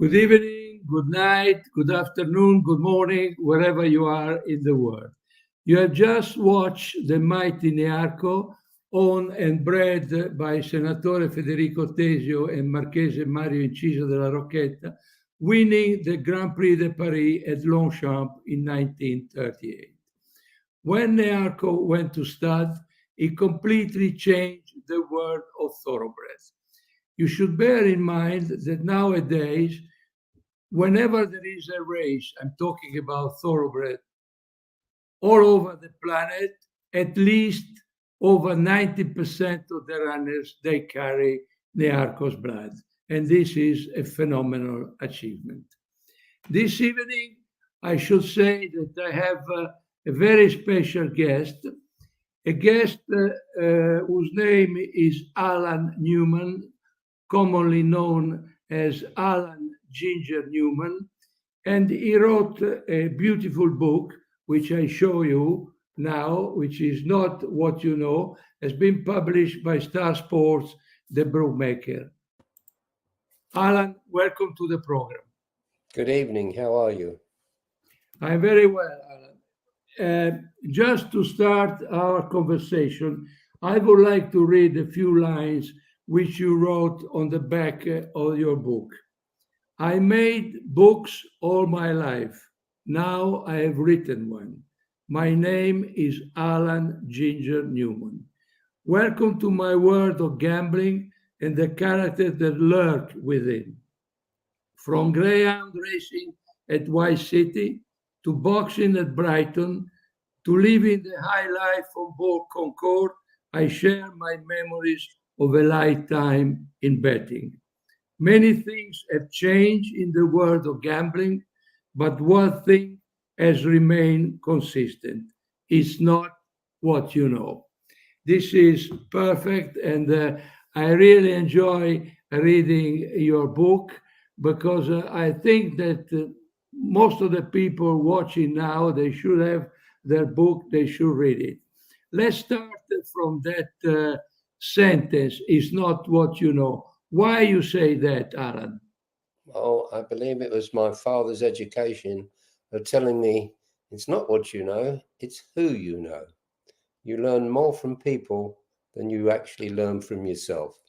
Good evening, good night, good afternoon, good morning, wherever you are in the world. You have just watched the mighty Nearco, owned and bred by Senatore Federico Tesio and Marchese Mario Inciso della Rocchetta, winning the Grand Prix de Paris at Longchamp in 1938. When Nearco went to stud, he completely changed the world of thoroughbreds. You should bear in mind that nowadays, whenever there is a race, I'm talking about thoroughbred, all over the planet, at least over 90% of the runners, they carry Nearco's blood. And this is a phenomenal achievement. This evening, I should say that I have a very special guest, a guest whose name is Alan Newman, commonly known as Alan Ginger Newman, and he wrote a beautiful book, which I show you now, which is Not What You Know, has been published by Star Sports, the bookmaker. Alan, welcome to the program. Good evening. How are you? I'm very well, Alan. Just to start our conversation, I would like to read a few lines which you wrote on the back of your book. I made books all my life. Now I have written one. My name is Alan Ginger Newman. Welcome to my world of gambling and the characters that lurk within. From greyhound racing at White City, to boxing at Brighton, to living the high life on board Concorde, I share my memories of a lifetime in betting. Many things have changed in the world of gambling, but one thing has remained consistent. It's not what you know. This is perfect, and I really enjoy reading your book because I think that most of the people watching now, they should have their book, they should read it. Let's start from that sentence, is not what you know. Why you say that, Alan? Well, I believe it was my father's education of telling me it's not what you know, it's who you know. You learn more from people than you actually learn from yourself.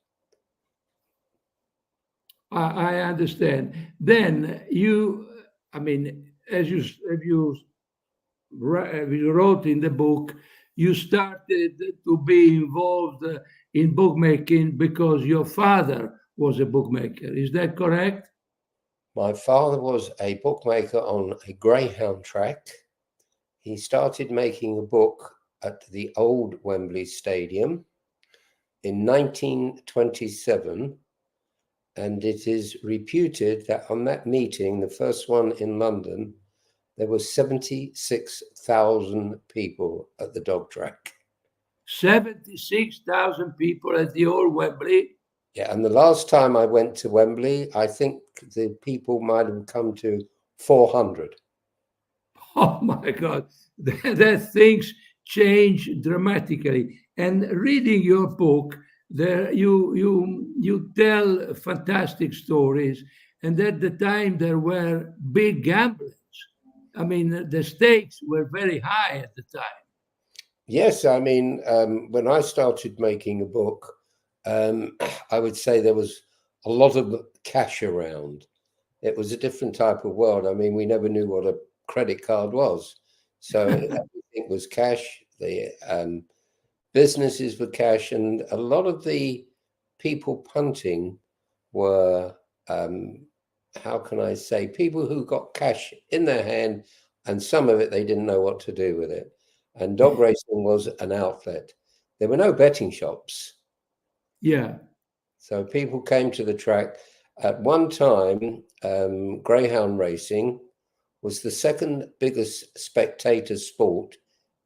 I understand. Then you, I mean, as you wrote in the book, you started to be involved in bookmaking because your father was a bookmaker. Is that correct? My father was a bookmaker on a greyhound track. He started making a book at the old Wembley Stadium in 1927, and it is reputed that on that meeting, the first one in London, there were 76,000 people at the dog track. 76,000 people at the old Wembley. Yeah, and the last time I went to Wembley, I think the people might have come to 400. Oh my God, that things change dramatically. And reading your book, there you tell fantastic stories. And at the time there were big gamblers. I mean, the stakes were very high at the time. Yes, I mean, when I started making a book, I would say there was a lot of cash around. It was a different type of world. I mean, we never knew what a credit card was. So everything was cash. The businesses were cash. And a lot of the people punting were, how can I say, people who got cash in their hand, and some of it they didn't know what to do with it. And dog racing was an outlet. There were no betting shops. Yeah. So people came to the track. At one time, greyhound racing was the second biggest spectator sport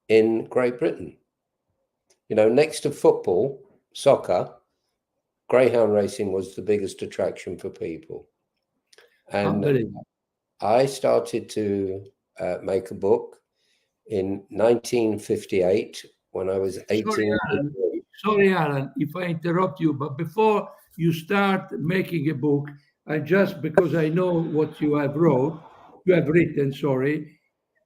in Great Britain. You know, next to football, soccer, greyhound racing was the biggest attraction for people. And I started to make a book in 1958 when I was 18. Sorry, Alan, if I interrupt you, but before you start making a book, I just because I know what you have written, sorry,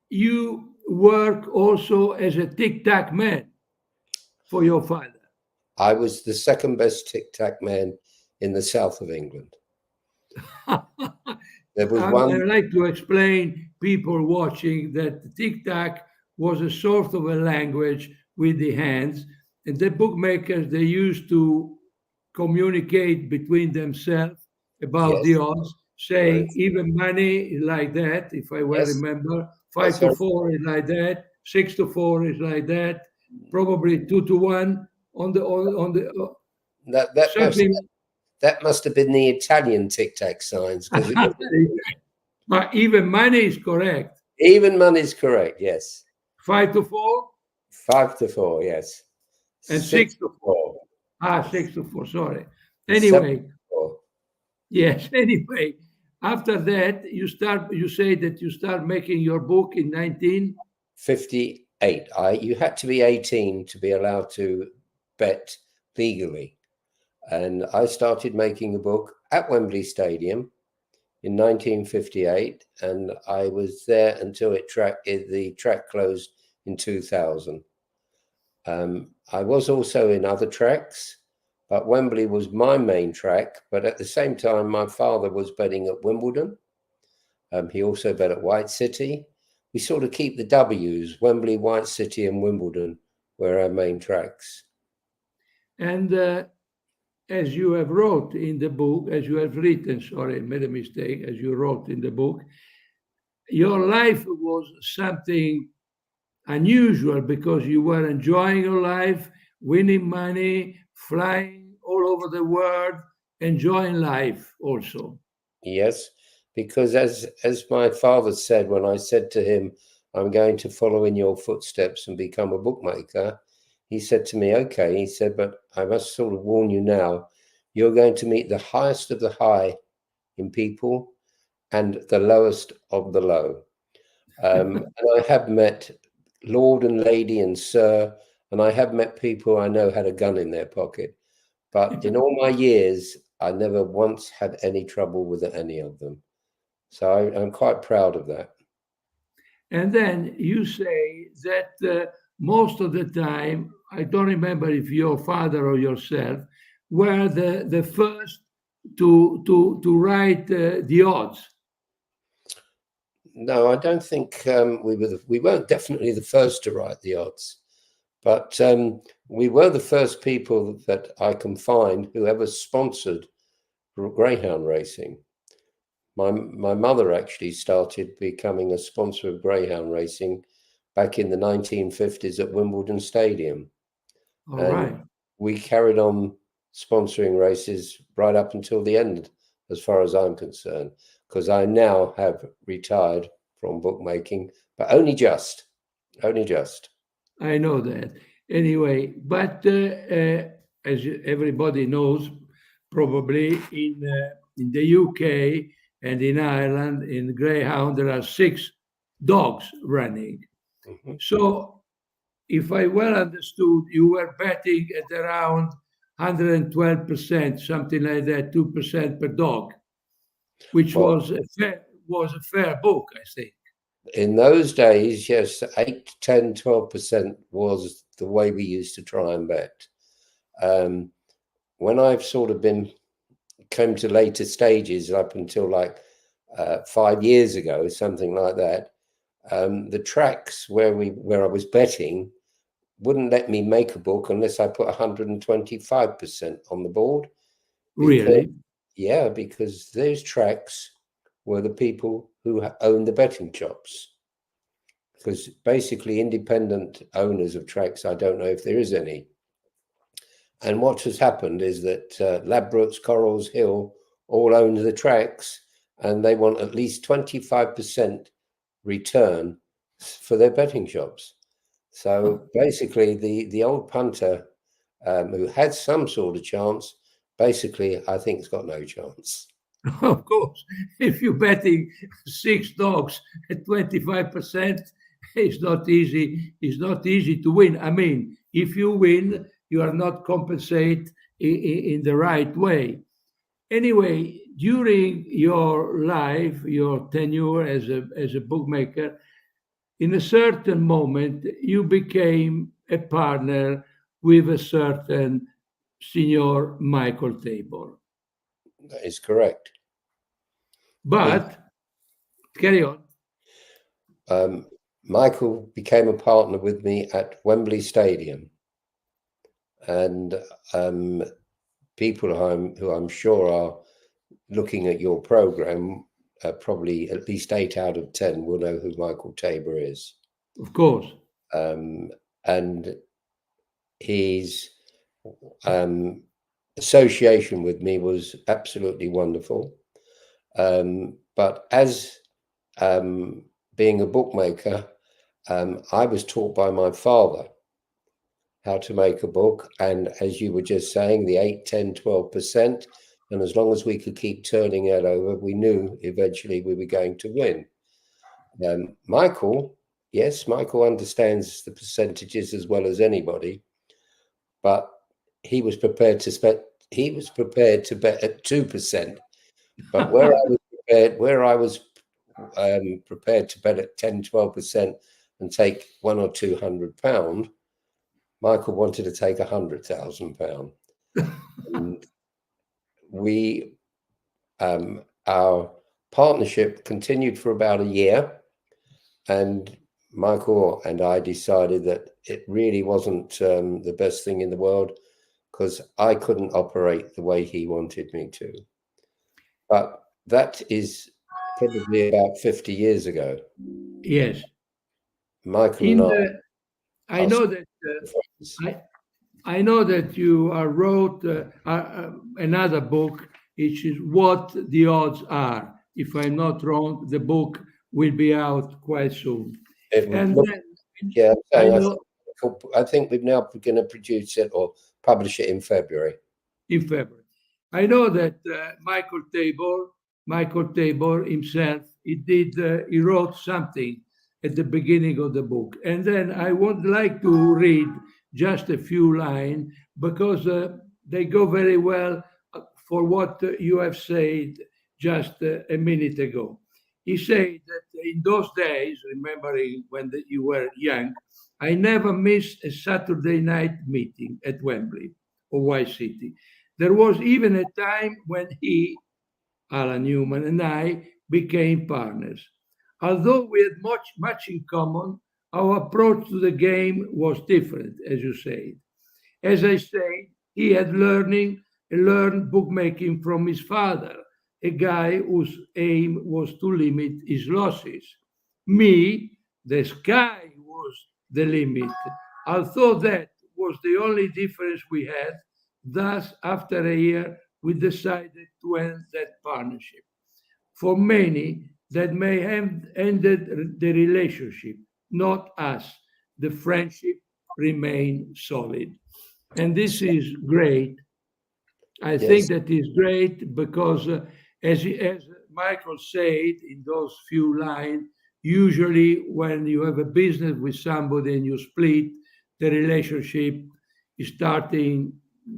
you work also as a tic-tac man for your father. I was the second best tic tac man in the south of England. There was I one, like to explain people watching that tic-tac was a sort of a language with the hands, and the bookmakers they used to communicate between themselves about the yes, odds, very, saying even money is like that, if I well yes, remember, five that's to very, four is like that, 6 to 4 is like that, probably 2 to 1 on the that something. must have been the Italian tic tac signs because it was But even money is correct. even money's correct. Yes, 5 to 4 5 to 4. Yes, and six six to to four. four, Ah, 6 to 4. Sorry. and 7 to Anyway, 4. yes. Anyway, after that, you start. You say that you start making your book in 19. 58. You had to be 18 to be allowed to bet legally. And I started making a book at Wembley Stadium in 1958, and I was there until the track closed in 2000. I was also in other tracks, but Wembley was my main track. But at the same time, my father was betting at Wimbledon. He also bet at White City. We sort of keep the W's. Wembley, White City, and Wimbledon were our main tracks. And as you have wrote in the book, as you have written, sorry, I made a mistake, as you wrote in the book, your life was something unusual because you were enjoying your life, winning money, flying all over the world, enjoying life also. Yes, because as my father said when I said to him, "I'm going to follow in your footsteps and become a bookmaker," he said to me, "Okay." He said, "But I must sort of warn you now. You're going to meet the highest of the high in people and the lowest of the low." And I have met Lord and Lady and Sir, and I have met people I know had a gun in their pocket. But in all my years, I never once had any trouble with any of them. So I'm quite proud of that. And then you say that most of the time, I don't remember if your father or yourself were the first to write the odds. No, I don't think we weren't definitely the first to write the odds, but we were the first people that I can find who ever sponsored greyhound racing. My mother actually started becoming a sponsor of greyhound racing back in the 1950s at Wimbledon Stadium. All And right. we carried on sponsoring races right up until the end, as far as I'm concerned, because I now have retired from bookmaking, but only just. I know that. Anyway, but everybody knows, probably in the UK and in Ireland, in Greyhound, there are 6 dogs running. Mhm. So, if I well understood, you were betting at around 112%, something like that, 2% per dog, which Well, was a fair book, I think. in those days, yes, 8, 10, 12% was the way we used to try and bet. Um, when I've sort of been came to later stages up until like 5 years ago, something like that, the tracks where I was betting wouldn't let me make a book unless I put 125% on the board because Really? because those tracks were the people who owned the betting shops. Because basically, independent owners of tracks, I don't know if there is any. And what has happened is that Ladbrokes, Corals, Hill all own the tracks, and they want at least 25% return for their betting shops. So basically, the old punter who had some sort of chance, basically, I think has got no chance. Of course, if you're betting 6 dogs at 25%, it's not easy. It's not easy to win. I mean, if you win, you are not compensated in the right way. Anyway, during your life, your tenure as a bookmaker, in a certain moment, you became a partner with a certain Signor Michael Tabor. That is correct. But, carry on. Michael became a partner with me at Wembley Stadium. And people who I'm sure are looking at your program, probably at least 8 out of 10 will know who Michael Tabor is. Of course. And his association with me was absolutely wonderful. But as being a bookmaker, I was taught by my father how to make a book. And as you were just saying, the 8, 10, 12%. And as long as we could keep turning it over, we knew eventually we were going to win. Michael understands the percentages as well as anybody, but he was prepared to bet at 2%. But where I was prepared to bet at 10, 12% and take £100 or £200, Michael wanted to take £100,000. And we, our partnership continued for about a year, and Michael and I decided that it really wasn't the best thing in the world, because I couldn't operate the way he wanted me to. But that is probably about 50 years ago. Yes. Michael and I know that I know that you wrote another book, which is What the Odds Are. If I'm not wrong, the book will be out quite soon. And then, I think we're now going to produce it or publish it in February. In February. I know that Michael Tabor himself, he wrote something at the beginning of the book. And then I would like to read just a few lines, because they go very well for what you have said just a minute ago. He said that in those days, remembering when you were young, I never missed a Saturday night meeting at Wembley or White City. There was even a time when he, Alan Newman, and I became partners. Although we had much in common, our approach to the game was different, as you said. As I said, he had learned bookmaking from his father, a guy whose aim was to limit his losses. Me, the sky was the limit. Although that was the only difference we had, thus, after a year, we decided to end that partnership. For many, that may have ended the relationship, not us. The friendship remained solid. And this is great. I think that is great because, as Michael said in those few lines, usually when you have a business with somebody and you split, the relationship is starting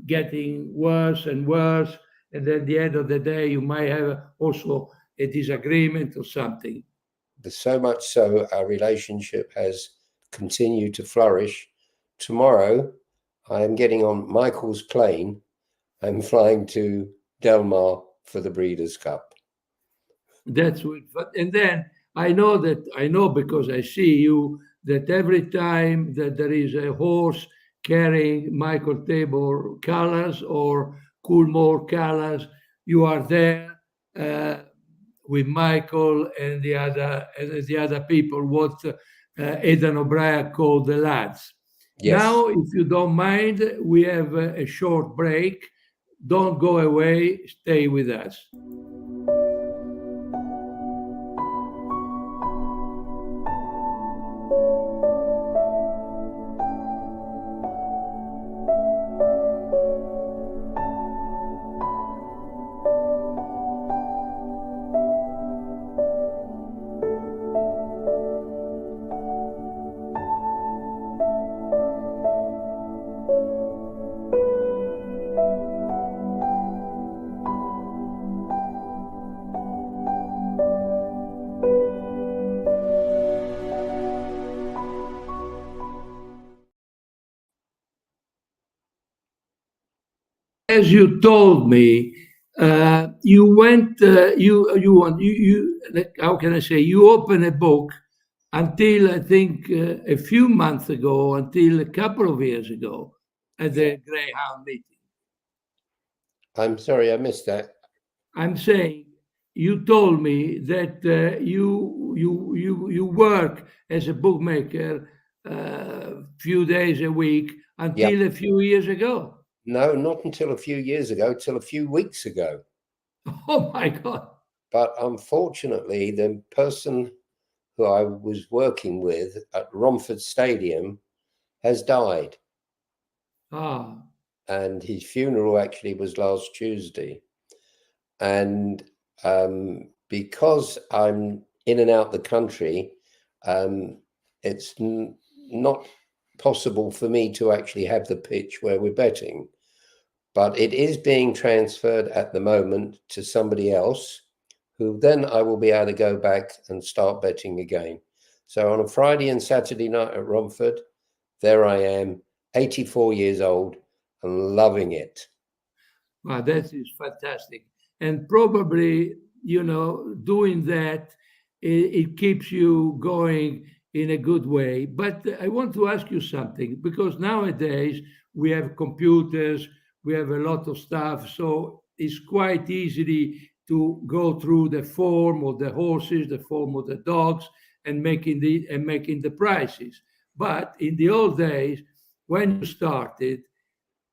getting worse and worse. And at the end of the day, you might have also a disagreement or something. So much so, our relationship has continued to flourish. Tomorrow, I am getting on Michael's plane. I'm flying to Del Mar for the Breeders' Cup. That's what, and then I know because I see you, that every time that there is a horse carrying Michael Tabor colors or Coolmore colors, you are there with Michael and the other people, what Aidan O'Brien called the lads. Yes. Now, if you don't mind, we have a short break. Don't go away. Stay with us. as you told me, you went, how can I say, you opened a book until I think a few months ago, until a couple of years ago at the Greyhound meeting. I'm sorry, I missed that. I'm saying you told me that you work as a bookmaker few days a week Yeah. until a few years ago. No, not until a few years ago, till a few weeks ago. Oh my God. But unfortunately, the person who I was working with at Romford Stadium has died. Ah, And his funeral actually was last Tuesday. And because I'm in and out the country, it's not possible for me to actually have the pitch where we're betting. But it is being transferred at the moment to somebody else, who then I will be able to go back and start betting again. So on a Friday and Saturday night at Romford, there I am, 84 years old and loving it. wow, that is fantastic. And probably, doing that, it keeps you going in a good way. But I want to ask you something because nowadays we have computers, we have a lot of stuff. So it's quite easily to go through the form of the horses, the form of the dogs, and making the prices. But in the old days, when you started,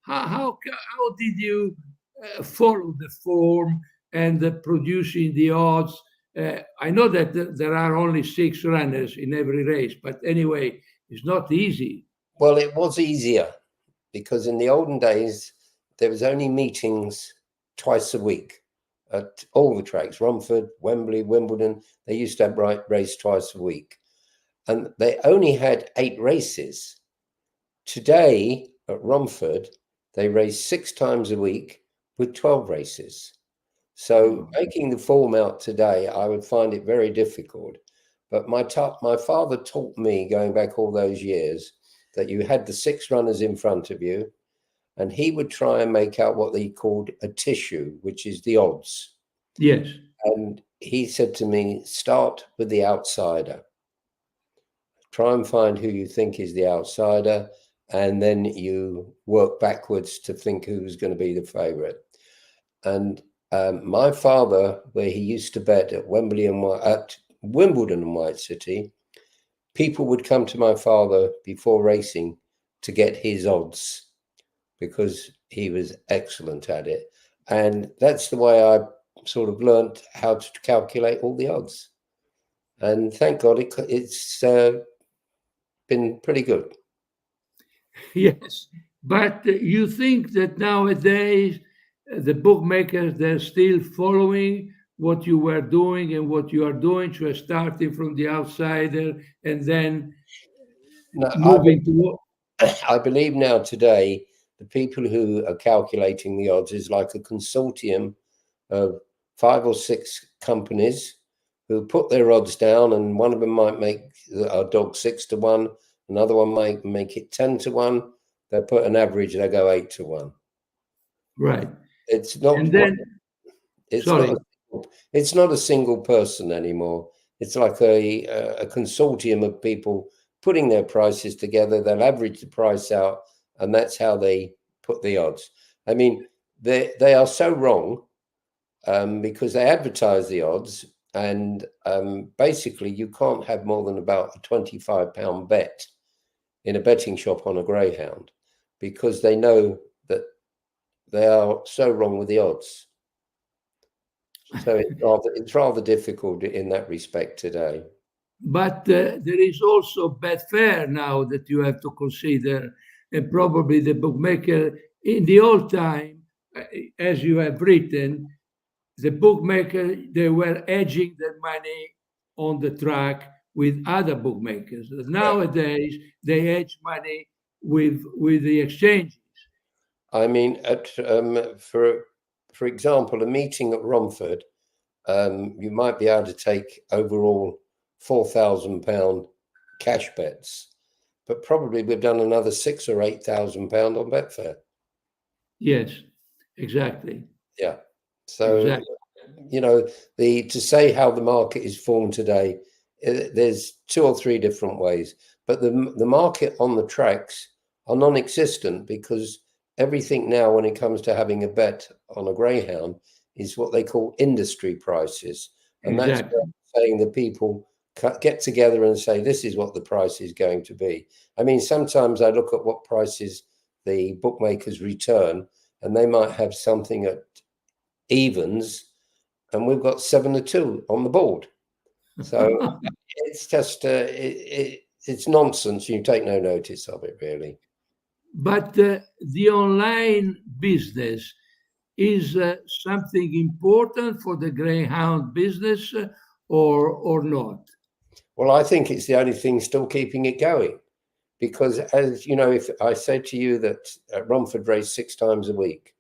how did you follow the form and producing the odds? I know that there are only 6 runners in every race, but anyway, it's not easy. Well, it was easier because in the olden days, there was only meetings twice a week at all the tracks, Romford, Wembley, Wimbledon. They used to have race twice a week. And they only had 8 races. Today at Romford, they race 6 times a week with 12 races. So making the form out today, I would find it very difficult. But my father taught me, going back all those years, that you had the 6 runners in front of you, and he would try and make out what he called a tissue, which is the odds. Yes. And he said to me, start with the outsider. Try and find who you think is the outsider, and then you work backwards to think who's going to be the favorite. And my father, where he used to bet at Wembley and at Wimbledon and White City, people would come to my father before racing to get his odds because he was excellent at it. And that's the way I sort of learned how to calculate all the odds. And thank God it's been pretty good. Yes. But you think that nowadays the bookmakers, they're still following what you were doing and what you are doing, so starting from the outsider and then No, moving to. I believe now today, the people who are calculating the odds is like a consortium of 5 or 6 companies who put their odds down, and one of them might make a dog 6 to 1, another one might make it 10 to 1. They put an average, they go 8 to 1. Right. It's not. And then, It's sorry. not. It's not a single person anymore. It's like a consortium of people putting their prices together. They'll average the price out, and that's how they put the odds. I mean, they are so wrong because they advertise the odds, and basically you can't have more than about a £25 bet in a betting shop on a greyhound because they know that they are so wrong with the odds. So it's rather difficult in that respect today. But there is also Betfair now that you have to consider, and probably the bookmaker in the old time, as you have written, the bookmaker they were edging their money on the track with other bookmakers. Nowadays they edge money with the exchanges. I mean, for example, a meeting at Romford, you might be able to take overall £4,000 cash bets, but probably we've done another £6,000 or £8,000 on Betfair. Yes, Exactly. Yeah. So, Exactly. you know, to say how the market is formed today, there's two or three different ways. But the market on the tracks are non-existent, because everything now, when it comes to having a bet on a greyhound, is what they call industry prices. And that's Exactly. saying that people get together and say, this is what the price is going to be. I mean, sometimes I look at what prices the bookmakers return, and they might have something at evens, and we've got 7-2 on the board. So it's just it's nonsense. You take no notice of it, really. But the online business is something important for the greyhound business, or not? Well, I think it's the only thing still keeping it going, because, as you know, if I said to you that Romford race 6 times a week,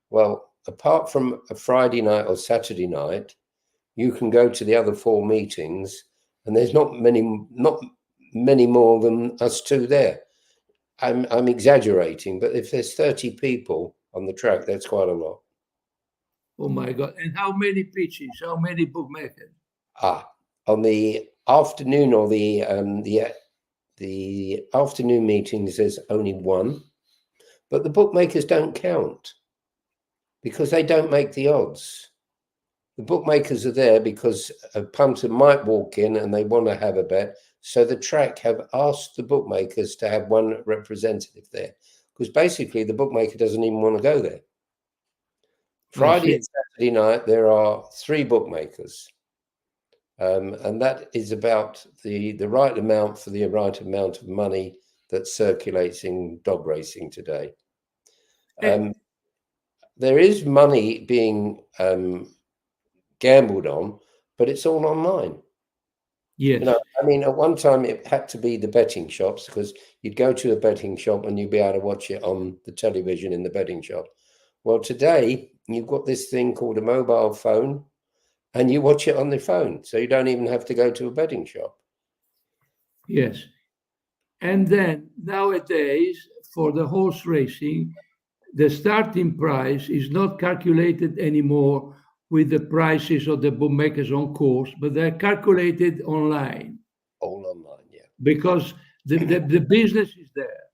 well, apart from a Friday night or Saturday night, you can go to the other 4 meetings, and there's not many more than us two there. I'm exaggerating, but if there's 30 people on the track, that's quite a lot. Oh my God. And how many pitches? How many bookmakers? On the afternoon, or the afternoon meetings, there's only one, but the bookmakers don't count because they don't make the odds. The bookmakers are there because a punter might walk in and they want to have a bet. So the track have asked the bookmakers to have one representative there, because basically the bookmaker doesn't even want to go there. I Friday and see. Saturday night, there are 3 bookmakers. And that is about the right amount for the right amount of money that circulates in dog racing today. Eh, There is money being gambled on, but it's all online. You yes. know, I mean, at one time it had to be the betting shops, because you'd go to a betting shop and you'd be able to watch it on the television in the betting shop. Well, today you've got this thing called a mobile phone, and you watch it on the phone, so you don't even have to go to a betting shop. Yes. And then nowadays, for the horse racing, the starting price is not calculated anymore with the prices of the bookmakers on course, but they're calculated online, All online, yeah. because the business is there.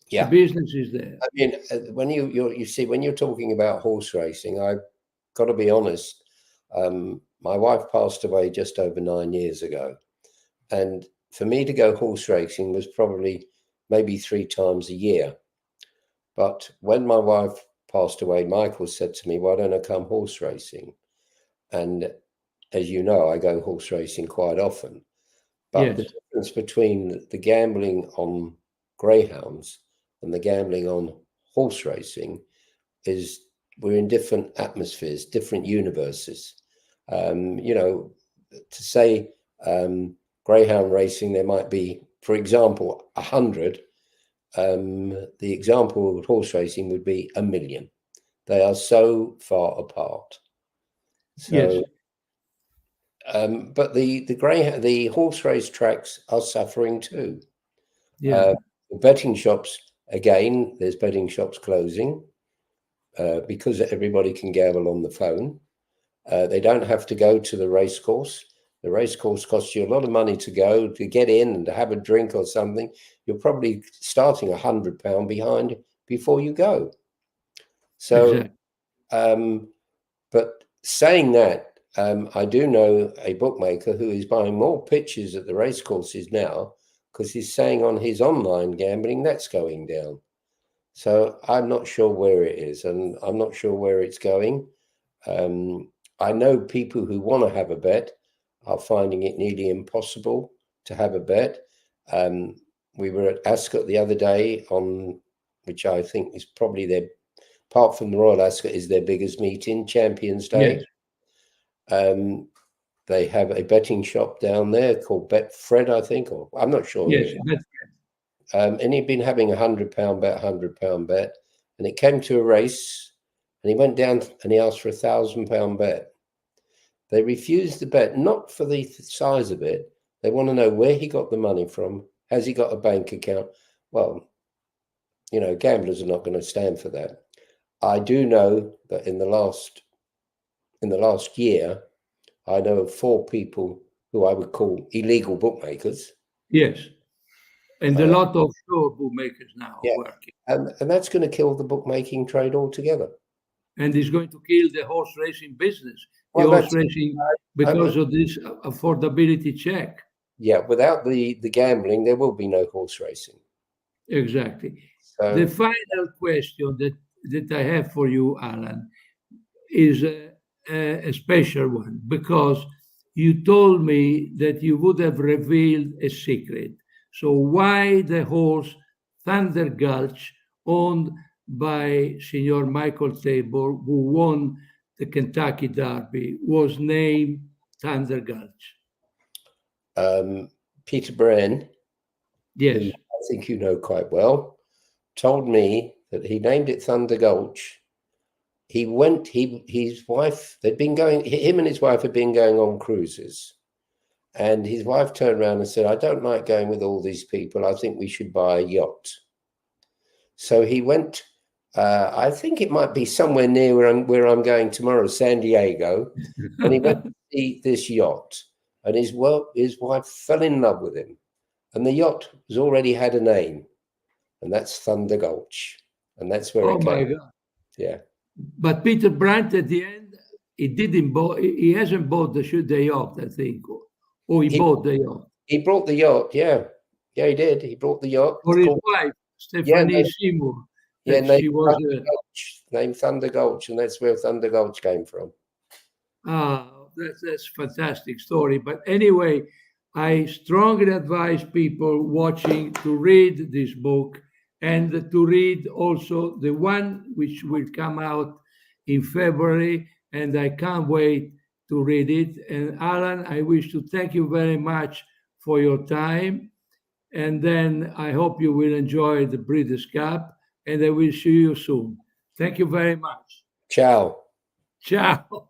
The Yeah. business is there. I mean, when you see, when you're talking about horse racing, I've got to be honest. My wife passed away just over 9 years ago, and for me to go horse racing was probably maybe 3 times a year. But when my wife passed away, Michael said to me, "Why don't I come horse racing?" And as you know, I go horse racing quite often. But the Yes. difference between the gambling on greyhounds and the gambling on horse racing is we're in different atmospheres, different universes. You know, to say greyhound racing, there might be, for example, 100. The example of horse racing would be 1,000,000. They are so far apart. Yes. So, but the horse race tracks are suffering too. Yeah. Uh, the betting shops, again, there's betting shops closing because everybody can gamble on the phone. They don't have to go to the race course. The race course costs you a lot of money to go, to get in and to have a drink or something. You're probably starting £100 behind before you go. So, Exactly. but saying that, I do know a bookmaker who is buying more pitches at the race courses now, because he's saying on his online gambling that's going down. So I'm not sure where it is, and I'm not sure where it's going. I know people who want to have a bet are finding it nearly impossible to have a bet. Um, we were at Ascot the other day, on which I think is probably their, apart from the Royal Ascot, is their biggest meeting, Champions Yes. Day. They have a betting shop down there called Betfred, I think, or I'm not sure who Yes. it is. But And he'd been having £100 bet, £100 bet, and it came to a race, and he went down and he asked for £1,000 bet. They refused the bet, not for the size of it. They want to know where he got the money from. Has he got a bank account? Well, you know, gamblers are not going to stand for that. I do know that in the last year, I know of 4 people who I would call illegal bookmakers. Yes. And a Uh, lot of offshore bookmakers now yeah, working. and that's going to kill the bookmaking trade altogether. And it's going to kill the horse racing business, the Well, horse that's racing, I, because of this affordability check. yeah. Without the gambling, there will be no horse racing. Exactly. The So final question that I have for you, Alan, is a special one, because you told me that you would have revealed a secret. So why the horse Thunder Gulch, owned by Signor Michael Tabor, who won the Kentucky Derby, was named Thunder Gulch? Peter Bren, who Yes. I think you know quite well, told me that he named it Thunder Gulch. His wife, they'd been going, him and his wife had been going on cruises. And his wife turned around and said, I don't like going with all these people. I think we should buy a yacht. So he went, I think it might be somewhere near where I'm going tomorrow, San Diego. And he went to see this yacht. And his wife fell in love with him. And the yacht has already had a name. And that's Thunder Gulch. And that's where Oh it my came. God. Yeah. But Peter Brandt at the end, he hasn't bought the yacht, I think. Or he bought the yacht. He brought the yacht, yeah. Yeah, he did. He brought the yacht. For his wife, Stephanie Seymour, that she was named Thunder Gulch, and that's where Thunder Gulch came from. That's fantastic story. But anyway, I strongly advise people watching to read this book, and to read also the one which will come out in February, and I can't wait to read it. And Alan, I wish to thank you very much for your time. And then I hope you will enjoy the Breeders' Cup, and I will see you soon. Thank you very much. Ciao. Ciao.